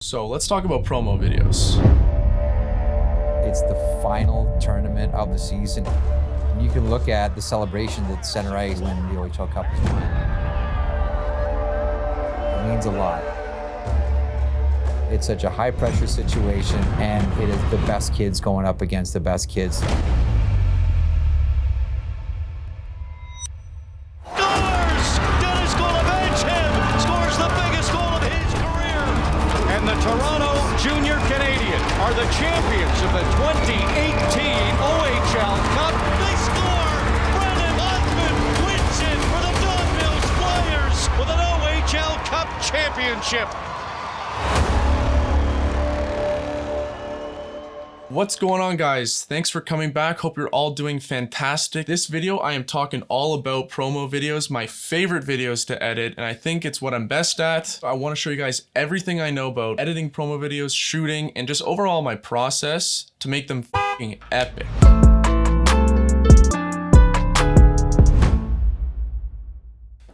So let's talk about promo videos. It's the final tournament of the season. You can look at the celebration that Center Ice when the OHL Cup is won. It means a lot. It's such a high pressure situation, and it is the best kids going up against the best kids. Are the champions of the 2018 OHL Cup. They score! Brennan Osmond wins it for the Don Mills Flyers with an OHL Cup championship. What's going on, guys? Thanks for coming back. Hope you're all doing fantastic. This video, I am talking all about promo videos, my favorite videos to edit, and I think it's what I'm best at. I want to show you guys everything I know about editing promo videos, shooting, and just overall my process to make them f***ing epic.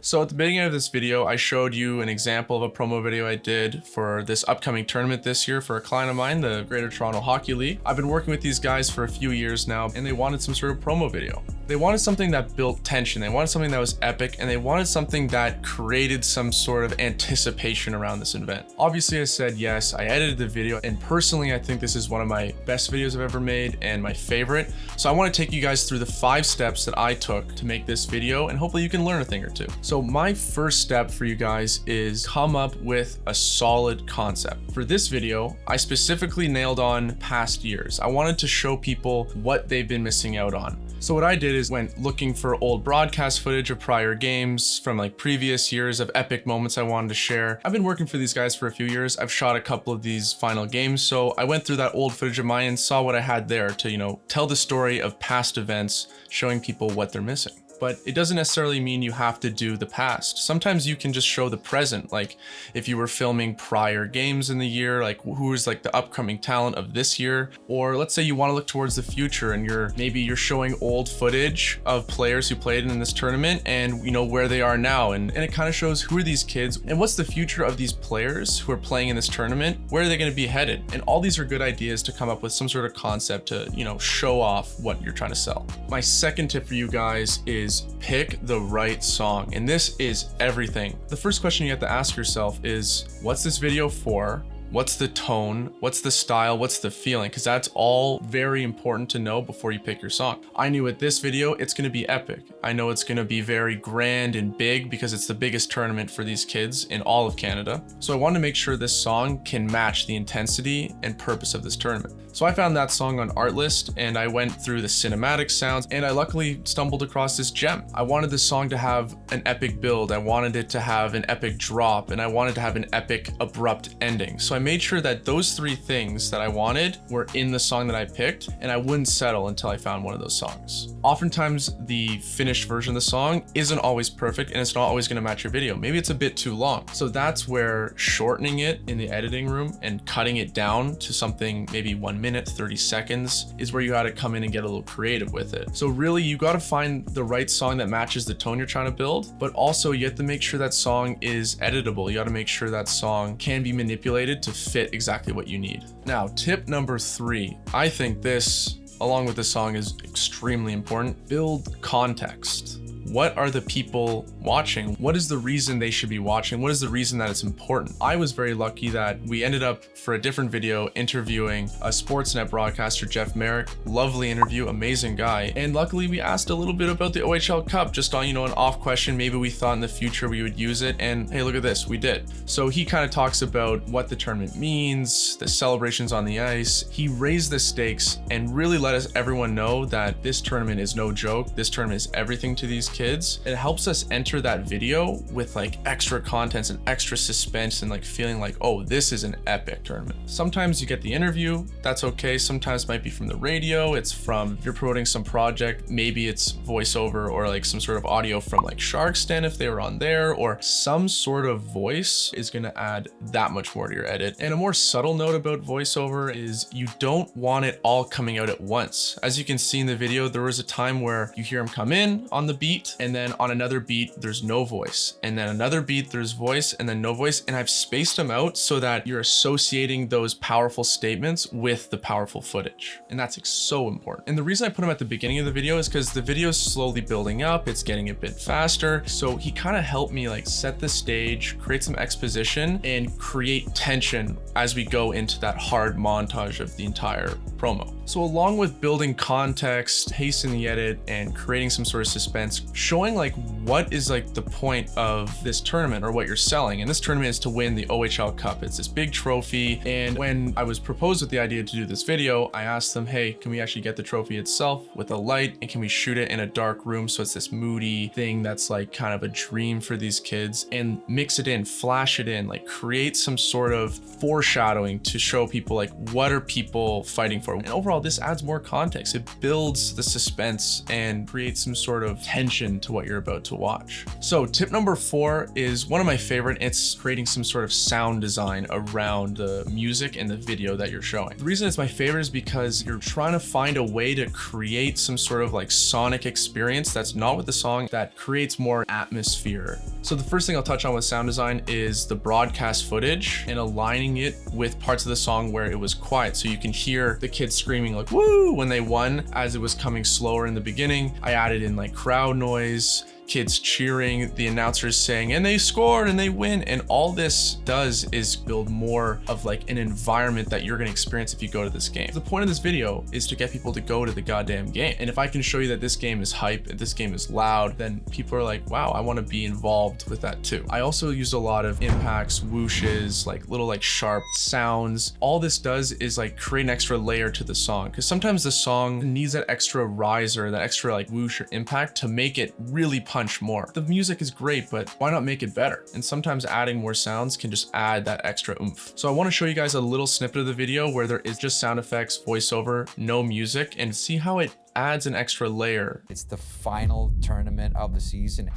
So at the beginning of this video, I showed you an example of a promo video I did for this upcoming tournament this year for a client of mine, the Greater Toronto Hockey League. I've been working with these guys for a few years now, and they wanted some sort of promo video. They wanted something that built tension, they wanted something that was epic, and they wanted something that created some sort of anticipation around this event. Obviously, I said yes, I edited the video, and personally, I think this is one of my best videos I've ever made and my favorite. So I want to take you guys through the 5 steps that I took to make this video, and hopefully you can learn a thing or two. So my first step for you guys is come up with a solid concept. For this video, I specifically nailed on past years. I wanted to show people what they've been missing out on. So what I did is went looking for old broadcast footage of prior games from like previous years of epic moments I wanted to share. I've been working for these guys for a few years. I've shot a couple of these final games. So I went through that old footage of mine and saw what I had there to, tell the story of past events, showing people what they're missing. But it doesn't necessarily mean you have to do the past. Sometimes you can just show the present, like if you were filming prior games in the year, like who is like the upcoming talent of this year, or let's say you want to look towards the future and maybe you're showing old footage of players who played in this tournament and where they are now, and it kind of shows who are these kids and what's the future of these players who are playing in this tournament, where are they going to be headed. And all these are good ideas to come up with some sort of concept to show off what you're trying to sell. My second tip for you guys is pick the right song, and this is everything. The first question you have to ask yourself is, what's this video for? What's the tone? What's the style? What's the feeling? Because that's all very important to know before you pick your song. I knew with this video, it's going to be epic. I know it's going to be very grand and big because it's the biggest tournament for these kids in all of Canada. So I wanted to make sure this song can match the intensity and purpose of this tournament. So I found that song on Artlist and I went through the cinematic sounds and I luckily stumbled across this gem. I wanted this song to have an epic build. I wanted it to have an epic drop, and I wanted to have an epic abrupt ending. So I made sure that those 3 things that I wanted were in the song that I picked, and I wouldn't settle until I found one of those songs. Oftentimes the finished version of the song isn't always perfect and it's not always going to match your video. Maybe it's a bit too long. So that's where shortening it in the editing room and cutting it down to something maybe 1 minute, 30 seconds is where you got to come in and get a little creative with it. So really you got to find the right song that matches the tone you're trying to build, but also you have to make sure that song is editable. You got to make sure that song can be manipulated to fit exactly what you need. Now, tip number 3, I think this, along with this song, is extremely important. Build context. What are the people watching? What is the reason they should be watching? What is the reason that it's important? I was very lucky that we ended up for a different video interviewing a Sportsnet broadcaster, Jeff Merrick. Lovely interview, amazing guy. And luckily we asked a little bit about the OHL Cup, just on, an off question. Maybe we thought in the future we would use it, and hey, look at this, we did. So he kind of talks about what the tournament means, the celebrations on the ice. He raised the stakes and really let everyone know that this tournament is no joke. This tournament is everything to these kids. It helps us enter that video with like extra contents and extra suspense and like feeling like, oh, this is an epic tournament. Sometimes you get the interview, that's okay. Sometimes it might be from the radio, it's from, if you're promoting some project, maybe it's voiceover or like some sort of audio from like Shark's Den if they were on there, or some sort of voice is gonna add that much more to your edit. And a more subtle note about voiceover is you don't want it all coming out at once. As you can see in the video, there was a time where you hear him come in on the beat beat, and then on another beat, there's no voice. And then another beat, there's voice, and then no voice. And I've spaced them out so that you're associating those powerful statements with the powerful footage. And that's so important. And the reason I put them at the beginning of the video is because the video is slowly building up, it's getting a bit faster. So he kind of helped me like set the stage, create some exposition, and create tension as we go into that hard montage of the entire promo. So along with building context, hastening the edit, and creating some sort of suspense, showing like what is like the point of this tournament or what you're selling. And this tournament is to win the OHL Cup. It's this big trophy. And when I was proposed with the idea to do this video, I asked them, hey, can we actually get the trophy itself with a light, and can we shoot it in a dark room so it's this moody thing that's like kind of a dream for these kids, and mix it in, flash it in, like create some sort of foreshadowing to show people like what are people fighting for. And overall, this adds more context. It builds the suspense and creates some sort of tension to what you're about to watch. So tip number 4 is one of my favorite. It's creating some sort of sound design around the music and the video that you're showing. The reason it's my favorite is because you're trying to find a way to create some sort of like sonic experience that's not with the song, that creates more atmosphere. So the first thing I'll touch on with sound design is the broadcast footage and aligning it with parts of the song where it was quiet. So you can hear the kids screaming like woo when they won as it was coming slower in the beginning. I added in like crowd noise, kids cheering, the announcers saying, and they scored and they win. And all this does is build more of like an environment that you're gonna experience if you go to this game. The point of this video is to get people to go to the goddamn game. And if I can show you that this game is hype, if this game is loud, then people are like, wow, I wanna be involved with that too. I also used a lot of impacts, whooshes, like little like sharp sounds. All this does is like create an extra layer to the song, because sometimes the song needs that extra riser, that extra like whoosh or impact to make it really punch more. The music is great, but why not make it better? And sometimes adding more sounds can just add that extra oomph. So I want to show you guys a little snippet of the video where there is just sound effects, voiceover, no music, and see how it adds an extra layer. It's the final tournament of the season.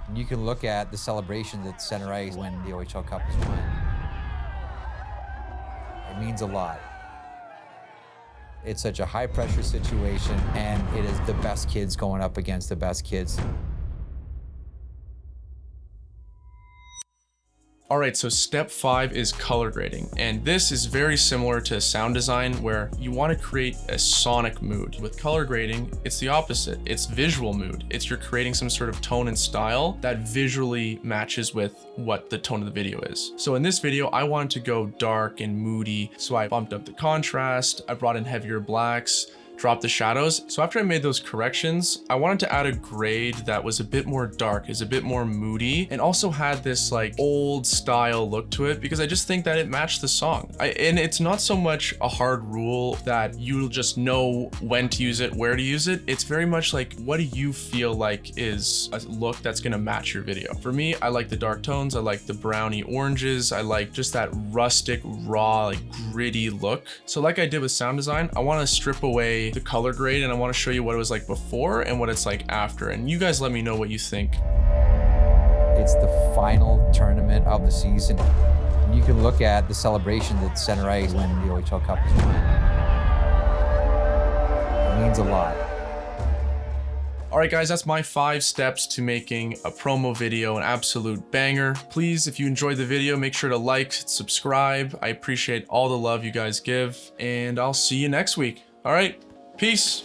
And you can look at the celebration at center ice when the OHL Cup is won. It means a lot. It's such a high pressure situation, and it is the best kids going up against the best kids. All right, so step 5 is color grading. And this is very similar to sound design, where you want to create a sonic mood. With color grading, it's the opposite. It's visual mood. It's you're creating some sort of tone and style that visually matches with what the tone of the video is. So in this video, I wanted to go dark and moody. So I bumped up the contrast. I brought in heavier blacks, drop the shadows. So after I made those corrections, I wanted to add a grade that was a bit more dark, is a bit more moody, and also had this like old style look to it, because I just think that it matched the song. And it's not so much a hard rule that you'll just know when to use it, where to use it. It's very much like, what do you feel like is a look that's gonna match your video? For me, I like the dark tones. I like the browny oranges. I like just that rustic, raw, like gritty look. So like I did with sound design, I wanna strip away the color grade, and I want to show you what it was like before and what it's like after, and you guys let me know what you think. It's the final tournament of the season. And you can look at the celebration at center ice when the OHL Cup is won. It means a lot. All right, guys, that's my 5 steps to making a promo video an absolute banger. Please, if you enjoyed the video, make sure to like, subscribe. I appreciate all the love you guys give, and I'll see you next week. All right, peace.